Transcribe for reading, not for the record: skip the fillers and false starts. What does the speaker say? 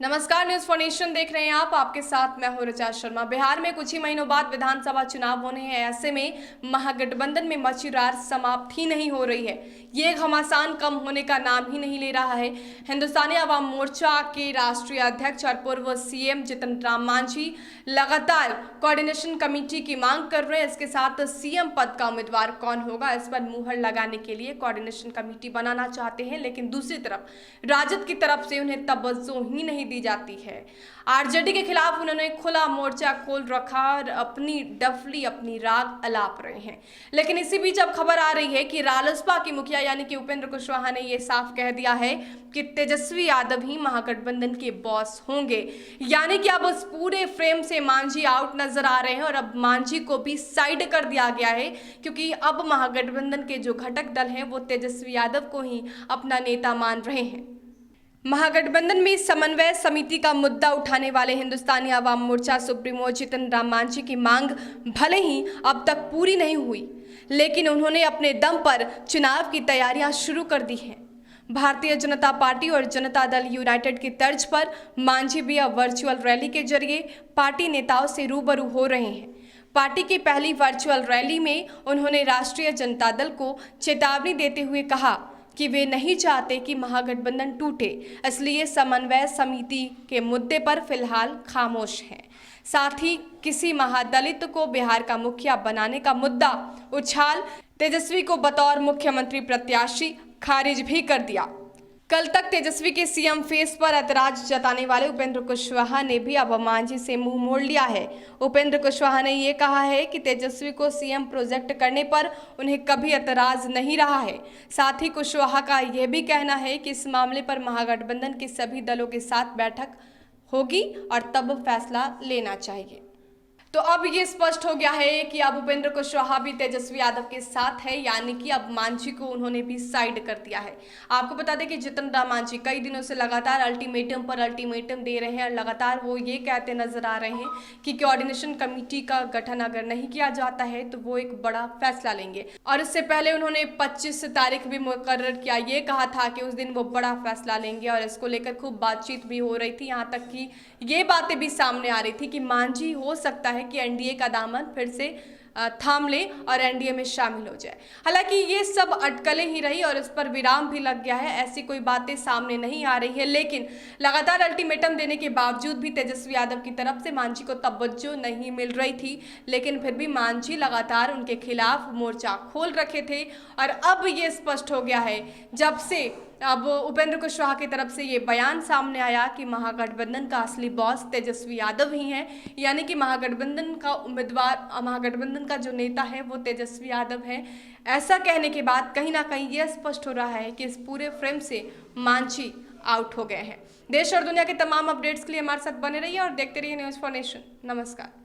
नमस्कार, news for nation देख रहे हैं आप। आपके साथ मैं हूं ऋचा शर्मा। बिहार में कुछ ही महीनों बाद विधानसभा चुनाव होने हैं। ऐसे में महागठबंधन में मची रार समाप्त ही नहीं हो रही है। ये घमासान कम होने का नाम ही नहीं ले रहा है। हिंदुस्तानी अवाम मोर्चा के राष्ट्रीय अध्यक्ष और पूर्व सीएम जीतन राम मांझी लगातार कोऑर्डिनेशन कमेटी की मांग कर रहे हैं। इसके साथ सीएम पद का उम्मीदवार कौन होगा, इस पर मुहर लगाने के लिए कोऑर्डिनेशन कमेटी बनाना चाहते हैं। लेकिन दूसरी तरफ राजद की तरफ से उन्हें तवज्जो ही नहीं दी जाती है। आरजेडी के खिलाफ उन्होंने खुला मोर्चा खोल रखा और अपनी डफली अपनी राग अलाप रहे हैं। लेकिन इसी बीच अब खबर आ रही है कि रालोसपा की मुखिया यानी कि उपेंद्र कुशवाहा ने यह साफ कह दिया है कि तेजस्वी यादव ही महागठबंधन के बॉस होंगे। यानी कि अब उस पूरे फ्रेम से मांझी आउट नजर आ रहे हैं और अब मांझी को भी साइड कर दिया गया है, क्योंकि अब महागठबंधन के जो घटक दल हैं वो तेजस्वी यादव को ही अपना नेता मान रहे हैं। महागठबंधन में समन्वय समिति का मुद्दा उठाने वाले हिंदुस्तानी अवाम मोर्चा सुप्रीमो जीतन राम मांझी की मांग भले ही अब तक पूरी नहीं हुई, लेकिन उन्होंने अपने दम पर चुनाव की तैयारियां शुरू कर दी हैं। भारतीय जनता पार्टी और जनता दल यूनाइटेड की तर्ज पर मांझी भी अब वर्चुअल रैली के जरिए पार्टी नेताओं से रूबरू हो रहे हैं। पार्टी की पहली वर्चुअल रैली में उन्होंने राष्ट्रीय जनता दल को चेतावनी देते हुए कहा कि वे नहीं चाहते कि महागठबंधन टूटे, इसलिए समन्वय समिति के मुद्दे पर फिलहाल खामोश हैं। साथ ही किसी महादलित को बिहार का मुखिया बनाने का मुद्दा उछाल तेजस्वी को बतौर मुख्यमंत्री प्रत्याशी खारिज भी कर दिया। कल तक तेजस्वी के सीएम फेस पर ऐतराज जताने वाले उपेंद्र कुशवाहा ने भी अब मांझी से मुंह मोड़ लिया है। उपेंद्र कुशवाहा ने यह कहा है कि तेजस्वी को सीएम प्रोजेक्ट करने पर उन्हें कभी ऐतराज नहीं रहा है। साथ ही कुशवाहा का यह भी कहना है कि इस मामले पर महागठबंधन के सभी दलों के साथ बैठक होगी और तब फैसला लेना चाहिए। तो अब ये स्पष्ट हो गया है कि अब उपेंद्र कुशवाहा भी तेजस्वी यादव के साथ है, यानी कि अब मांझी को उन्होंने भी साइड कर दिया है। आपको बता दें कि जीतन राम मांझी कई दिनों से लगातार अल्टीमेटम पर अल्टीमेटम दे रहे हैं और लगातार वो ये कहते नजर आ रहे हैं कि कोऑर्डिनेशन कमेटी का गठन अगर नहीं किया जाता है तो वो एक बड़ा फैसला लेंगे। और इससे पहले उन्होंने 25 तारीख भी मुकर्रर किया, ये कहा था कि उस दिन वो बड़ा फैसला लेंगे और इसको लेकर खूब बातचीत भी हो रही थी। यहाँ तक कि ये बातें भी सामने आ रही थी कि मांझी हो सकता है कि एनडीए का दामन फिर से थाम ले और एनडीए में शामिल हो जाए। हालांकि ये सब अटकलें ही रही और इस पर विराम भी लग गया है, ऐसी कोई बातें सामने नहीं आ रही है। लेकिन लगातार अल्टीमेटम देने के बावजूद भी तेजस्वी यादव की तरफ से मांझी को तवज्जो नहीं मिल रही थी। लेकिन फिर भी मांझी लगातार उनके खिलाफ मोर्चा खोल रखे थे और अब ये स्पष्ट हो गया है जब से अब उपेंद्र कुशवाहा की तरफ से ये बयान सामने आया कि महागठबंधन का असली बॉस तेजस्वी यादव ही हैं, यानी कि महागठबंधन का उम्मीदवार, महागठबंधन का जो नेता है वो तेजस्वी यादव है। ऐसा कहने के बाद कहीं ना कहीं यह स्पष्ट हो रहा है कि इस पूरे फ्रेम से मांझी आउट हो गए हैं। देश और दुनिया के तमाम अपडेट्स के लिए हमारे साथ बने रहिए और देखते रहिए न्यूज़ फॉर नेशन। नमस्कार।